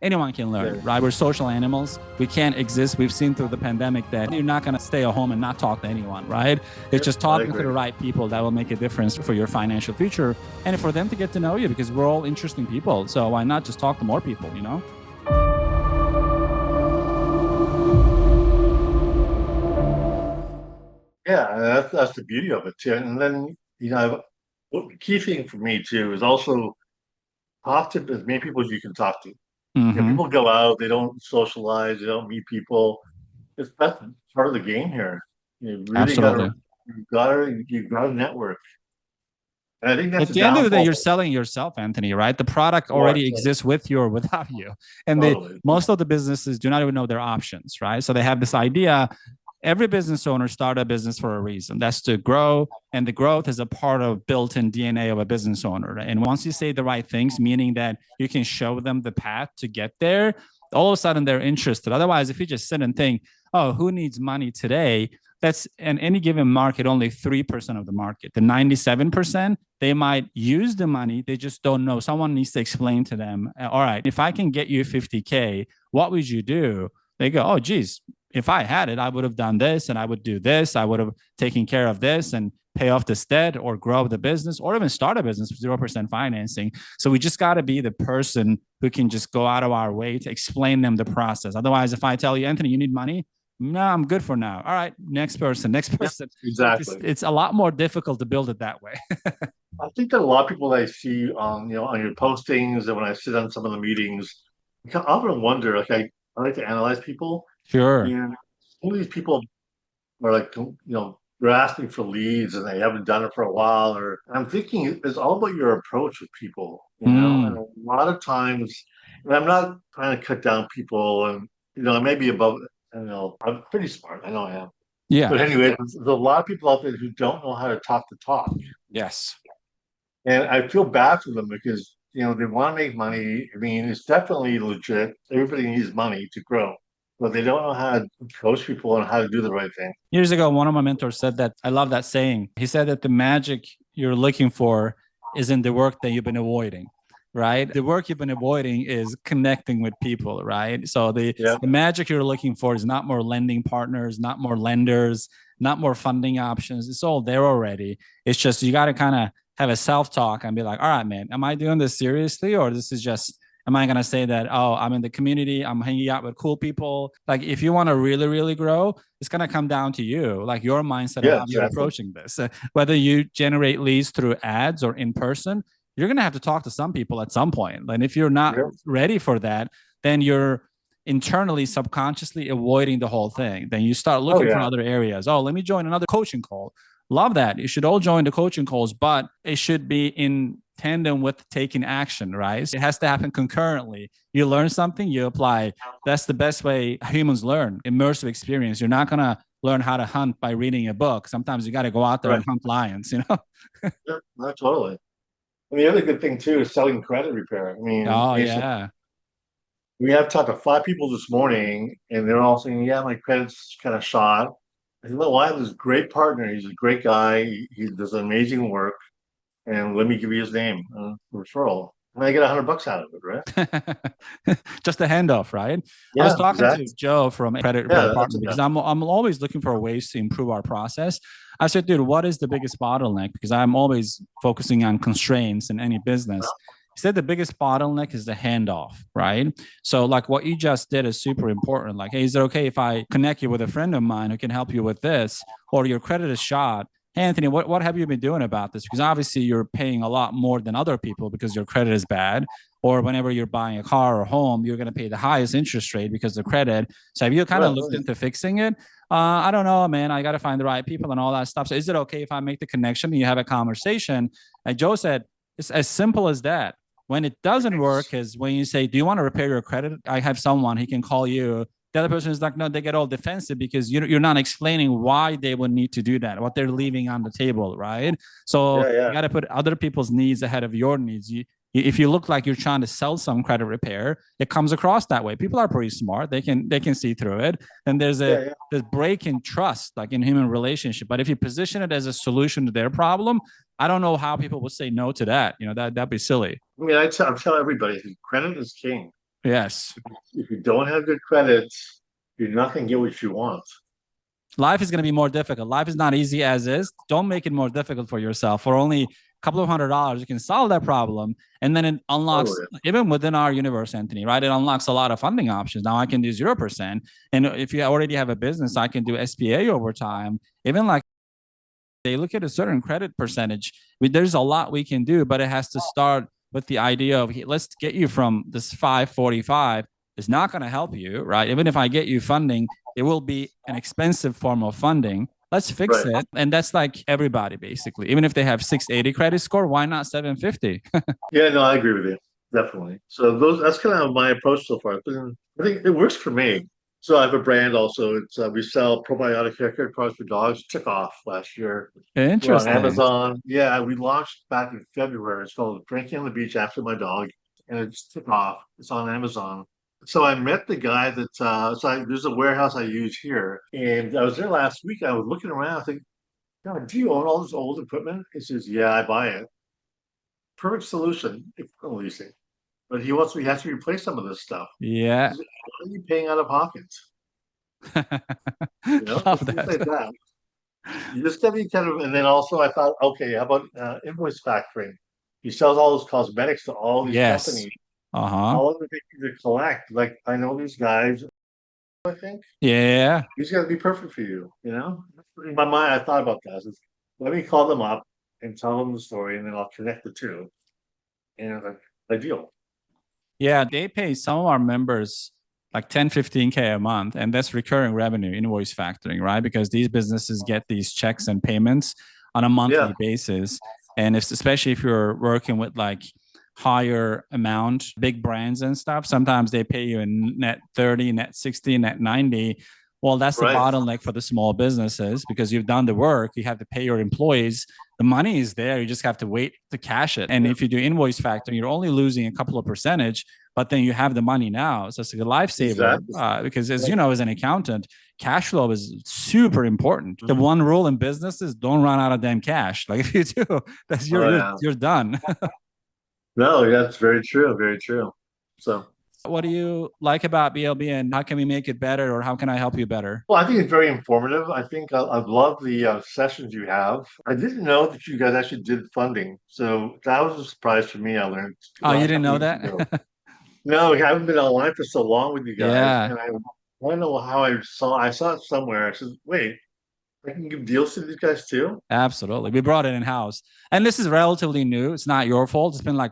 Anyone can learn, right? We're social animals. We can't exist. We've seen through the pandemic that you're not going to stay at home and not talk to anyone, right? It's just talking to the right people that will make a difference for your financial future and for them to get to know you, because we're all interesting people. So why not just talk to more people, you know? Yeah, and that's the beauty of it too. And then, what the key thing for me too is also talk to as many people as you can talk to. Mm-hmm. People go out, they don't socialize, they don't meet people. That's part of the game here. You really Absolutely. you gotta network. And I think that's At a the end of the day, downfall you're selling yourself, Anthony, right? The product for already exists with you or without you. And totally. most of the businesses do not even know their options, right? So they have this idea. Every business owner start a business for a reason. That's to grow. And the growth is a part of built-in DNA of a business owner. And once you say the right things, meaning that you can show them the path to get there, all of a sudden they're interested. Otherwise, if you just sit and think, oh, who needs money today? That's in any given market, only 3% of the market. The 97%, they might use the money. They just don't know. Someone needs to explain to them, all right, if I can get you 50K, what would you do? They go, oh, geez, if I had it, I would have done this and I would do this. I would have taken care of this and pay off this debt or grow the business or even start a business with 0% financing. So we just got to be the person who can just go out of our way to explain them the process. Otherwise, if I tell you, Anthony, you need money, no, I'm good for now. All right, next person, next person. Exactly. It's a lot more difficult to build it that way. I think that a lot of people that I see on on your postings and when I sit on some of the meetings, I often wonder, I like to analyze people. Sure. And some of these people are like, they're asking for leads and they haven't done it for a while. Or I'm thinking it's all about your approach with people, and Mm, a lot of times, and I'm not trying to cut down people and, I may be above, I'm pretty smart. I know I am. yeah. But anyway, there's a lot of people out there who don't know how to talk the talk. Yes. And I feel bad for them because, they want to make money. I mean, it's definitely legit. Everybody needs money to grow, but they don't know how to coach people on how to do the right thing. Years ago, one of my mentors said that. I love that saying. He said that the magic you're looking for is in the work that you've been avoiding, right? The work you've been avoiding is connecting with people, right? So Yeah. the magic you're looking for is not more lending partners, not more lenders, not more funding options. It's all there already. It's just you got to kind of have a self-talk and be like, all right, man, am I doing this seriously, or this is just, am I going to say that, oh, I'm in the community, I'm hanging out with cool people? Like, if you want to really, really grow, it's going to come down to you, like your mindset and Yeah, how you're exactly. approaching this. Whether you generate leads through ads or in person, you're going to have to talk to some people at some point. And if you're not Yeah. ready for that, then you're internally, subconsciously avoiding the whole thing. Then you start Oh looking for yeah. other areas. Oh, let me join another coaching call. Love that. You should all join the coaching calls, but it should be in tandem with taking action, right? It has to happen concurrently. You learn something, you apply. That's the best way humans learn, immersive experience. You're not going to learn how to hunt by reading a book. Sometimes you got to go out there Right. and hunt lions, you know? Yeah, no, totally. And the other good thing too is selling credit repair. I mean, Oh, yeah. we have talked to 5 people this morning, and they're all saying, "Yeah, my credit's kind of shot." I said, "Well, I have this great partner. He's a great guy. He does amazing work, and let me give you his name, referral, and I get $100 out of it, right?" Just a handoff, right? I was Yeah, talking to exactly. Joe from Credit Repair Yeah, Partner because I'm always looking for ways to improve our process. I said, dude, what is the biggest bottleneck? Because I'm always focusing on constraints in any business. He said the biggest bottleneck is the handoff, right? So, like what you just did is super important. Like, hey, is it okay if I connect you with a friend of mine who can help you with this, or your credit is shot? Hey, Anthony, what have you been doing about this? Because obviously you're paying a lot more than other people because your credit is bad. Or whenever you're buying a car or home, you're going to pay the highest interest rate because of credit. So have you kind of right. looked into fixing it? I don't know, man. I got to find the right people and all that stuff. So is it okay if I make the connection and you have a conversation? And Joe said, it's as simple as that. When it doesn't work is when you say, do you want to repair your credit? I have someone, he can call you. The other person is like, no, they get all defensive because you're not explaining why they would need to do that, what they're leaving on the table, right? So Yeah, you yeah, got to put other people's needs ahead of your needs. If you look like you're trying to sell some credit repair, it comes across that way. People are pretty smart; they can see through it. And yeah, yeah. there's break in trust, like in human relationship. But if you position it as a solution to their problem, I don't know how people would say no to that. That'd be silly. I mean, I tell everybody, credit is king. Yes. If you don't have good credits, you're not going to get what you want. Life is going to be more difficult. Life is not easy as is. Don't make it more difficult for yourself. For only a couple of $100, you can solve that problem. And then it unlocks, Totally. even within our universe, Anthony, right? It unlocks a lot of funding options. Now I can do 0%. And if you already have a business, I can do SBA over time. Even like they look at a certain credit percentage. There's a lot we can do, but it has to start with the idea of let's get you from this 545. It's not going to help you, right? Even if I get you funding, it will be an expensive form of funding. Let's fix Right. it. And that's like everybody, basically. Even if they have 680 credit score, why not 750? Yeah, no, I agree with you. Definitely. So that's kind of my approach so far. I think it works for me. So I have a brand also. It's we sell probiotic haircare products for dogs. Took off last year. We're on Interesting. Amazon. Yeah, we launched back in February. It's called Drinking on the Beach After My Dog, and it just took off. It's on Amazon. So I met the guy that there's a warehouse I use here, and I was there last week. I was looking around. I think, God, do you own all this old equipment? He says, Yeah, I buy it. Perfect solution if leasing. But he has to replace some of this stuff. Yeah. He said, Why are you paying out of pocket? You know, Love things that. like that. You just gotta be kind of, and then also I thought, okay, how about invoice factoring? He sells all those cosmetics to all these Yes. companies. Uh-huh. How long does it take you to collect? Like I know these guys, I think Yeah. he's gotta be perfect for you, you know? In my mind, I thought about that. Is let me call them up and tell them the story, and then I'll connect the two. And like ideal. Yeah, they pay some of our members like 10, 15K a month, and that's recurring revenue, invoice factoring, right? Because these businesses get these checks and payments on a Yeah, monthly basis. And if, especially if you're working with like higher amount, big brands and stuff, sometimes they pay you in net 30, net 60, net 90. Well, that's the right. bottleneck for the small businesses because you've done the work, you have to pay your employees. The money is there, you just have to wait to cash it. And Yeah, if you do invoice factoring, you're only losing a couple of percentage, but then you have the money now. So it's like a lifesaver exactly. because, as Yeah. you know, as an accountant, cash flow is super important. The Mhm. one rule in business is don't run out of damn cash. Like if you do, that's Oh yeah. you're done. No, that's very true. Very true. So, What do you like about BLB, and how can we make it better, or how can I help you better? well, I think it's very informative. I think I've loved the sessions you have. I didn't know that you guys actually did funding, so that was a surprise for me. I learned Oh, you a didn't couple know weeks ago. that? No, I haven't been online for so long with you guys, Yeah, and I don't know how I saw it somewhere. I said, wait, I can give deals to these guys too? absolutely. We brought it in house, and this is relatively new. It's not your fault. It's been like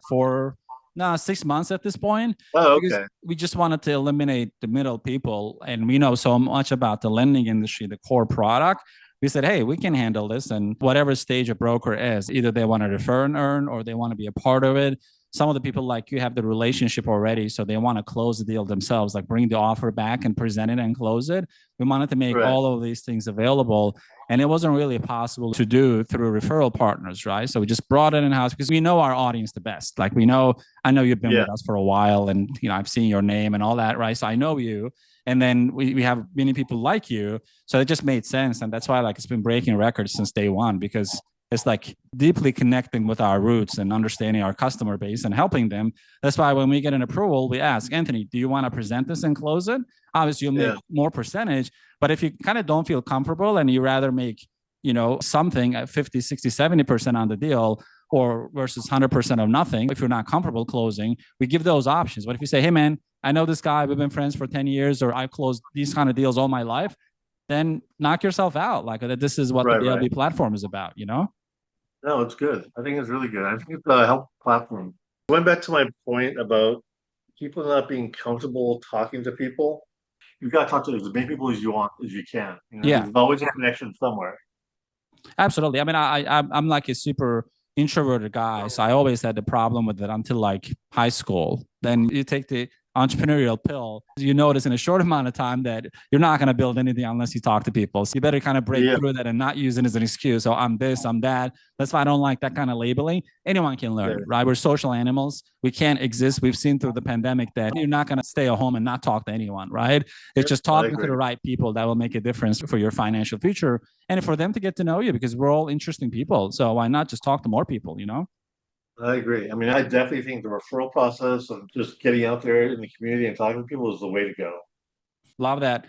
6 months at this point, Oh, because okay. we just wanted to eliminate the middle people, and we know so much about the lending industry, the core product. We said, hey, we can handle this, and whatever stage a broker is, either they want to refer and earn or they want to be a part of it. Some of the people like you have the relationship already, so they want to close the deal themselves, like bring the offer back and present it and close it. We wanted to make Right. all of these things available, and it wasn't really possible to do through referral partners, right? So we just brought it in house because we know our audience the best. Like we know, I know you've been Yeah. with us for a while, and I've seen your name and all that, right? So I know you, and then we have many people like you, so it just made sense, and that's why like it's been breaking records since day one, because it's like deeply connecting with our roots and understanding our customer base and helping them. That's why when we get an approval, we ask, Anthony, do you want to present this and close it? Obviously, you'll make Yeah. more percentage, but if you kind of don't feel comfortable and you rather make, something at 50, 60, 70% on the deal, or versus 100% of nothing, if you're not comfortable closing, we give those options. But if you say, hey, man, I know this guy, we've been friends for 10 years, or I've closed these kind of deals all my life, then knock yourself out. Like this is what the Right. Right. BLB platform is about. No, it's good. I think it's really good. I think it's a help platform. Going back to my point about people not being comfortable talking to people, you've got to talk to as many people as you want as you can. Yeah, There's always a connection somewhere. absolutely. I mean, I'm like a super introverted guy, so I always had the problem with it until like high school. Then you take the entrepreneurial pill, you notice in a short amount of time that you're not going to build anything unless you talk to people. So you better kind of break Yeah, through that and not use it as an excuse. So I'm this, I'm that. That's why I don't like that kind of labeling. Anyone can yeah, learn, right? We're social animals. We can't exist. We've seen through the pandemic that you're not going to stay at home and not talk to anyone, right? It's yep, just I talking to agree. the right people that will make a difference for your financial future and for them to get to know you, because we're all interesting people. So why not just talk to more people? I agree. I mean, I definitely think the referral process of just getting out there in the community and talking to people is the way to go. Love that.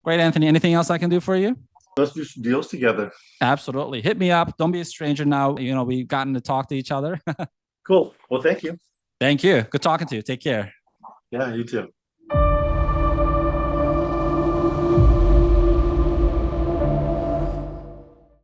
Great, Anthony. Anything else I can do for you? Let's do some deals together. Absolutely. Hit me up. Don't be a stranger now. We've gotten to talk to each other. Cool. Well, thank you. Thank you. Good talking to you. Take care. Yeah, you too.